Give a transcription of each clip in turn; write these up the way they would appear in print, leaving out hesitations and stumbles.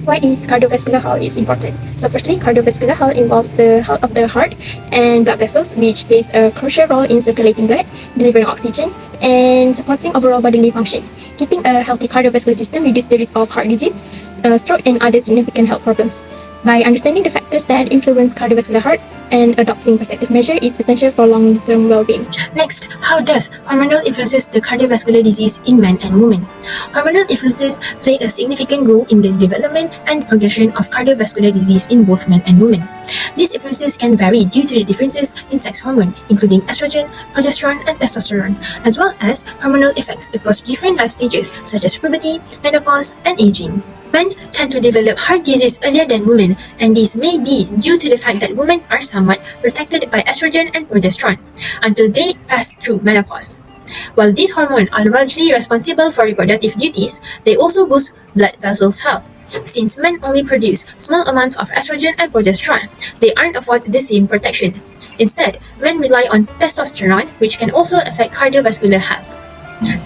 Why is cardiovascular health is important? So firstly, cardiovascular health involves the health of the heart and blood vessels, which plays a crucial role in circulating blood, delivering oxygen, and supporting overall bodily function. Keeping a healthy cardiovascular system reduces the risk of heart disease, stroke, and other significant health problems. By understanding the factors that influence cardiovascular health and adopting protective measures is essential for long-term well-being. Next, how does hormonal influences the cardiovascular disease in men and women? Hormonal influences play a significant role in the development and progression of cardiovascular disease in both men and women. These influences can vary due to the differences in sex hormone, including estrogen, progesterone, and testosterone, as well as hormonal effects across different life stages such as puberty, menopause, and aging. Men tend to develop heart disease earlier than women, and this may be due to the fact that women are somewhat protected by estrogen and progesterone until they pass through menopause. While these hormones are largely responsible for reproductive duties, they also boost blood vessels' health. Since men only produce small amounts of estrogen and progesterone, they aren't afford the same protection. Instead, men rely on testosterone, which can also affect cardiovascular health.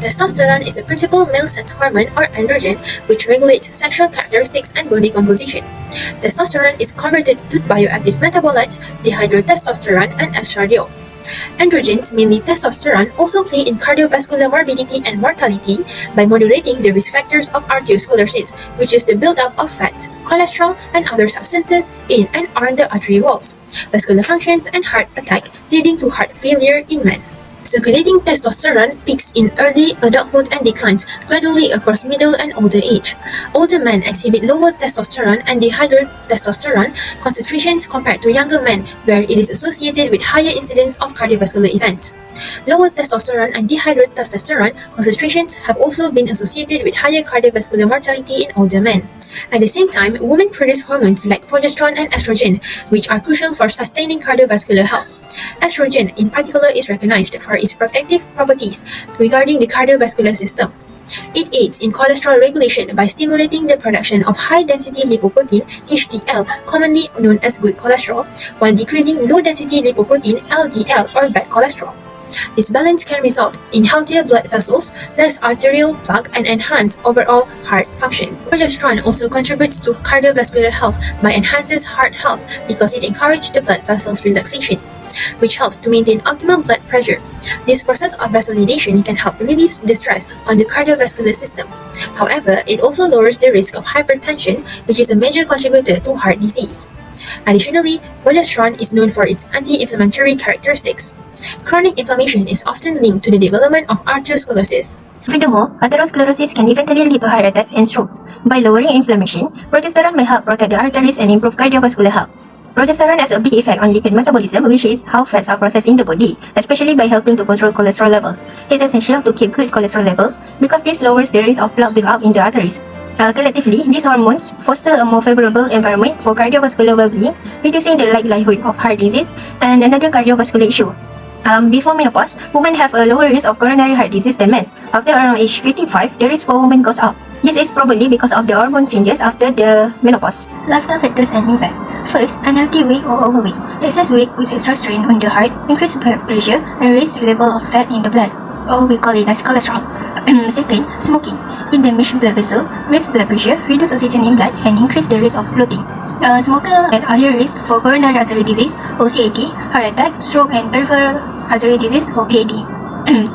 Testosterone is the principal male sex hormone or androgen which regulates sexual characteristics and body composition. Testosterone is converted to bioactive metabolites, dihydrotestosterone and estradiol. Androgens, mainly testosterone, also play in cardiovascular morbidity and mortality by modulating the risk factors of arteriosclerosis, which is the buildup of fat, cholesterol, and other substances in and around the artery walls, vascular functions, and heart attack, leading to heart failure in men. Circulating testosterone peaks in early adulthood and declines gradually across middle and older age. Older men exhibit lower testosterone and dihydrotestosterone concentrations compared to younger men, where it is associated with higher incidence of cardiovascular events. Lower testosterone and dihydrotestosterone concentrations have also been associated with higher cardiovascular mortality in older men. At the same time, women produce hormones like progesterone and estrogen, which are crucial for sustaining cardiovascular health. Estrogen, in particular, is recognized for its protective properties regarding the cardiovascular system. It aids in cholesterol regulation by stimulating the production of high-density lipoprotein (HDL), commonly known as good cholesterol, while decreasing low-density lipoprotein (LDL) or bad cholesterol. This balance can result in healthier blood vessels, less arterial plaque, and enhanced overall heart function. Progesterone also contributes to cardiovascular health by enhances heart health because it encourages the blood vessels relaxation, which helps to maintain optimum blood pressure. This process of vasodilation can help relieve the stress on the cardiovascular system. However, it also lowers the risk of hypertension, which is a major contributor to heart disease. Additionally, progesterone is known for its anti-inflammatory characteristics. Chronic inflammation is often linked to the development of arteriosclerosis. Furthermore, atherosclerosis can eventually lead to heart attacks and strokes. By lowering inflammation, progesterone may help protect the arteries and improve cardiovascular health. Progesterone has a big effect on lipid metabolism, which is how fats are processed in the body, especially by helping to control cholesterol levels. It's essential to keep good cholesterol levels because this lowers the risk of plaque buildup in the arteries. Collectively, these hormones foster a more favorable environment for cardiovascular well-being, reducing the likelihood of heart disease and another cardiovascular issue. Before menopause, women have a lower risk of coronary heart disease than men. After around age 55, the risk for women goes up. This is probably because of the hormone changes after the menopause. Lifestyle factors and impact. First, unhealthy weight or overweight. Excess weight puts extra strain on the heart, increases blood pressure, and raises the level of fat in the blood, or we call it as cholesterol. Second, smoking. It damages blood vessel, raises blood pressure, reduces oxygen in blood, and increases the risk of bloating. Smokers at higher risk for coronary artery disease or CAD, heart attack, stroke, and peripheral artery disease or PAD.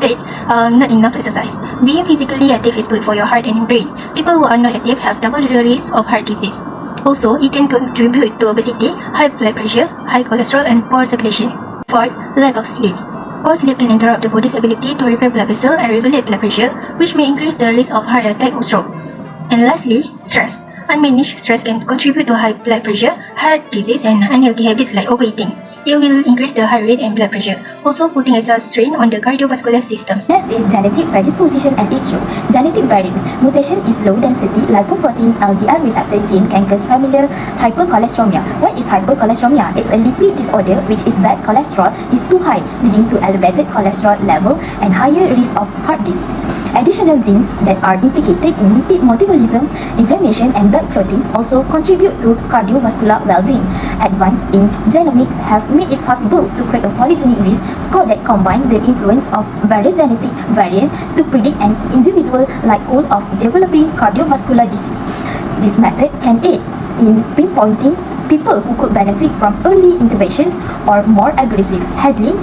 Third, not enough exercise. Being physically active is good for your heart and brain. People who are not active have double the risk of heart disease. Also, it can contribute to obesity, high blood pressure, high cholesterol, and poor circulation. Fourth, lack of sleep. Poor sleep can interrupt the body's ability to repair blood vessels and regulate blood pressure, which may increase the risk of heart attack or stroke. And lastly, stress. Unmanaged stress can contribute to high blood pressure, heart disease, and unhealthy habits like overeating. It will increase the heart rate and blood pressure, also putting extra strain on the cardiovascular system. Next is genetic predisposition and age group. Genetic variants. Mutation is low-density lipoprotein LDL receptor gene can cause familial hypercholesteremia. What is hypercholesteremia? It's a lipid disorder which is bad cholesterol is too high, leading to elevated cholesterol level and higher risk of heart disease. Additional genes that are implicated in lipid metabolism, inflammation, and blood clotting also contribute to cardiovascular well-being. Advances in genomics have made it possible to create a polygenic risk score that combine the influence of various genetic variants to predict an individual likelihood of developing cardiovascular disease. This method can aid in pinpointing people who could benefit from early interventions or more aggressive handling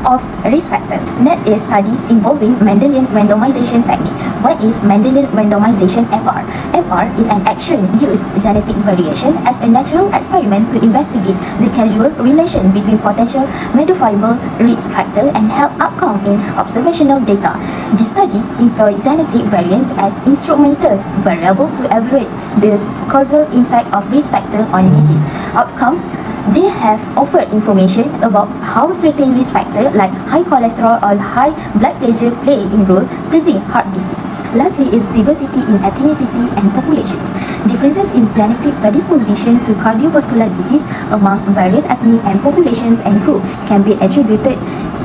of risk factor. Next is studies involving Mendelian randomization technique. What is Mendelian randomization (MR)? MR is an action used genetic variation as a natural experiment to investigate the causal relation between potential modifiable risk factor and health outcome in observational data. This study employed genetic variants as instrumental variable to evaluate the causal impact of risk factor on disease outcome. They have offered information about how certain risk factors like high cholesterol or high blood pressure play in role causing heart disease. Lastly is diversity in ethnicity and populations. Differences in genetic predisposition to cardiovascular disease among various ethnic and populations and groups can be attributed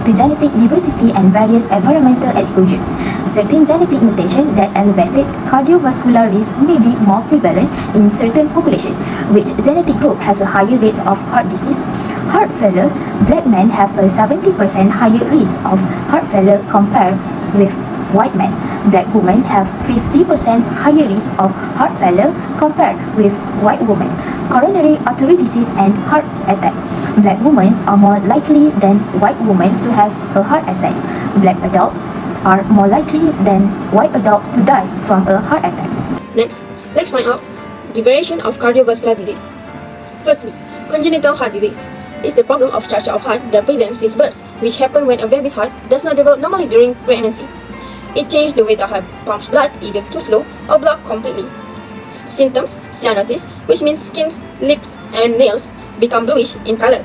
to genetic diversity and various environmental exposures. Certain genetic mutations that elevated cardiovascular risk may be more prevalent in certain populations. Which genetic group has a higher rate of heart disease? Heart failure. Black men have a 70% higher risk of heart failure compared with white men. Black women have 50% higher risk of heart failure compared with white women. Coronary artery disease and heart attack. Black women are more likely than white women to have a heart attack. Black adults are more likely than white adults to die from a heart attack. Next, let's find out the variation of cardiovascular disease. Firstly, congenital heart disease is the problem of structure of heart that presents since birth, which happens when a baby's heart does not develop normally during pregnancy. It changes the way the heart pumps blood either too slow or blocked completely. Symptoms: cyanosis, which means skin, lips, and nails become bluish in color.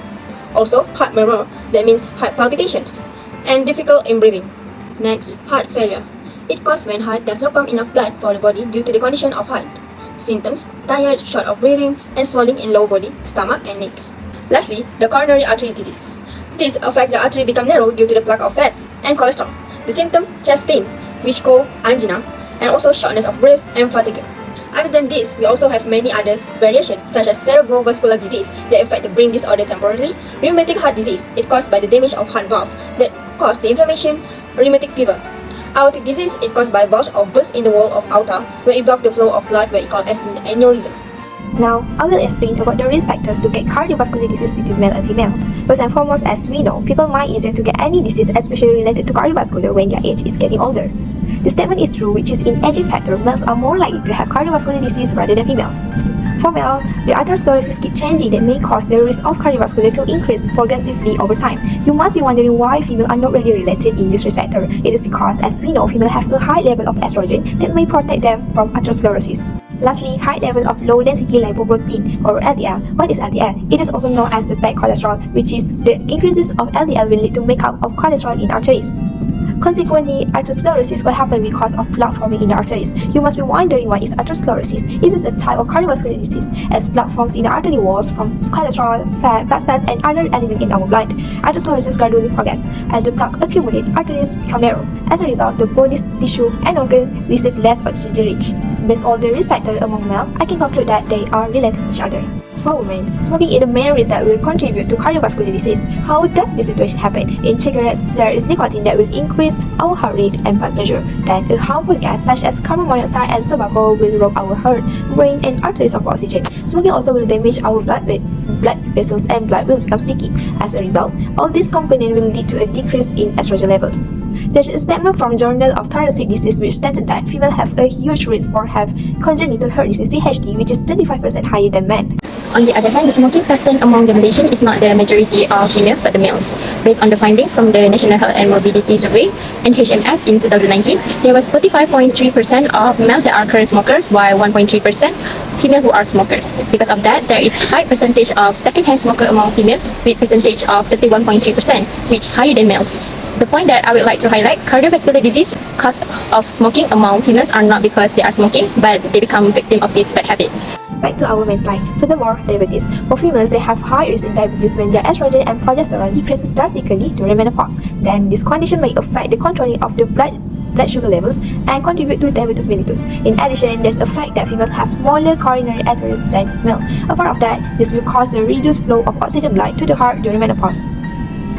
Also, heart murmur, that means heart palpitations, and difficult in breathing. Next, heart failure. It causes when heart does not pump enough blood for the body due to the condition of heart. Symptoms: tired, short of breathing, and swelling in lower body, stomach, and neck. Lastly, the coronary artery disease. This affects the artery become narrow due to the plaque of fats and cholesterol. The symptom: chest pain, which called angina, and also shortness of breath and fatigue. Other than this, we also have many others variations such as cerebrovascular disease that affect the brain disorder temporarily, rheumatic heart disease, it caused by the damage of heart valve that cause the inflammation, rheumatic fever. Aortic disease, it caused by bulge or burst in the wall of aorta where it block the flow of blood where it called as aneurysm. Now, I will explain about the risk factors to get cardiovascular disease between male and female. First and foremost, as we know, people might easier to get any disease, especially related to cardiovascular, when their age is getting older. The statement is true, which is in aging factor, males are more likely to have cardiovascular disease rather than female. For male, the atherosclerosis keep changing that may cause the risk of cardiovascular to increase progressively over time. You must be wondering why females are not really related in this risk factor. It is because, as we know, females have a high level of estrogen that may protect them from atherosclerosis. Lastly, high level of low-density lipoprotein or LDL. What is LDL? It is also known as the bad cholesterol, which is the increases of LDL will lead to makeup of cholesterol in arteries. Consequently, atherosclerosis will happen because of plaque forming in the arteries. You must be wondering what is atherosclerosis. It is a type of cardiovascular disease as plaque forms in the artery walls from cholesterol, fat, blood cells, and other elements in our blood. Atherosclerosis gradually progresses as the plaque accumulates, arteries become narrow. As a result, the body's tissue and organs receive less oxygen rich. Based on the risk factor among males, I can conclude that they are related to each other. For women, smoking is the main risk that will contribute to cardiovascular disease. How does this situation happen? In cigarettes, there is nicotine that will increase our heart rate and blood pressure. Then, a harmful gas such as carbon monoxide and tobacco will rob our heart, brain, and arteries of oxygen. Smoking also will damage our blood vessels, and blood will become sticky. As a result, all these components will lead to a decrease in estrogen levels. There's a statement from Journal of Thoracic Disease which stated that females have a huge risk for have congenital heart disease (CHD), which is 35% higher than men. On the other hand, the smoking pattern among the Malaysians is not the majority of females but the males. Based on the findings from the National Health and Morbidity Survey (NHMS) in 2019, there was 45.3% of male that are current smokers, while 1.3% female who are smokers. Because of that, there is high percentage of second-hand smoker among females, with percentage of 31.3%, which higher than males. The point that I would like to highlight, cardiovascular disease cause of smoking among females are not because they are smoking, but they become victim of this bad habit. Back to our main slide. Furthermore, diabetes. For females, they have high risk in diabetes when their estrogen and progesterone decreases drastically during menopause. Then, this condition may affect the controlling of the blood sugar levels and contribute to diabetes mellitus. In addition, there's a fact that females have smaller coronary arteries than male. Apart of that, this will cause a reduced flow of oxygen blood to the heart during menopause.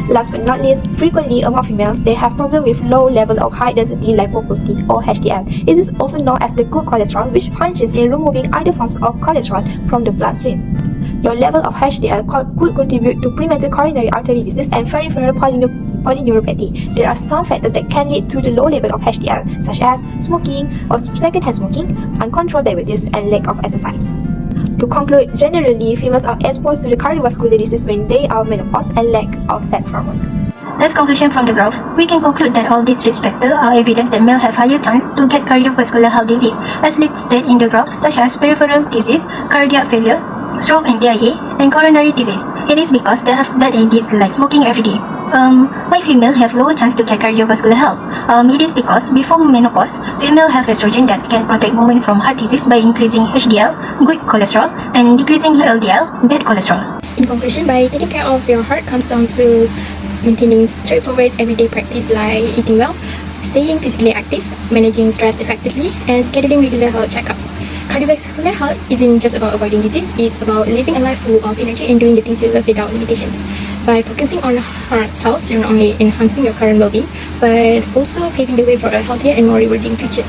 Last but not least, frequently among females, they have problem with low level of high density lipoprotein or HDL. It is also known as the good cholesterol, which functions in removing other forms of cholesterol from the bloodstream. Low level of HDL could contribute to premature coronary artery disease and peripheral polyneuropathy. There are some factors that can lead to the low level of HDL, such as smoking or secondhand smoking, uncontrolled diabetes, and lack of exercise. To conclude, generally, females are exposed to the cardiovascular disease when they are menopause and lack of sex hormones. As conclusion from the graph, we can conclude that all these risk factors are evidence that males have higher chance to get cardiovascular health disease, as listed in the graph, such as peripheral disease, cardiac failure, stroke and TIA, and coronary disease. It is because they have bad habits like smoking every day. Why female have lower chance to get cardiovascular health? It is because before menopause, female have estrogen that can protect women from heart disease by increasing HDL, good cholesterol, and decreasing LDL, bad cholesterol. In conclusion, by taking care of your heart comes down to maintaining straightforward everyday practice like eating well, staying physically active, managing stress effectively, and scheduling regular health checkups. Cardiovascular health isn't just about avoiding disease, it's about living a life full of energy and doing the things you love without limitations. By focusing on heart health, you're not only enhancing your current well-being, but also paving the way for a healthier and more rewarding future.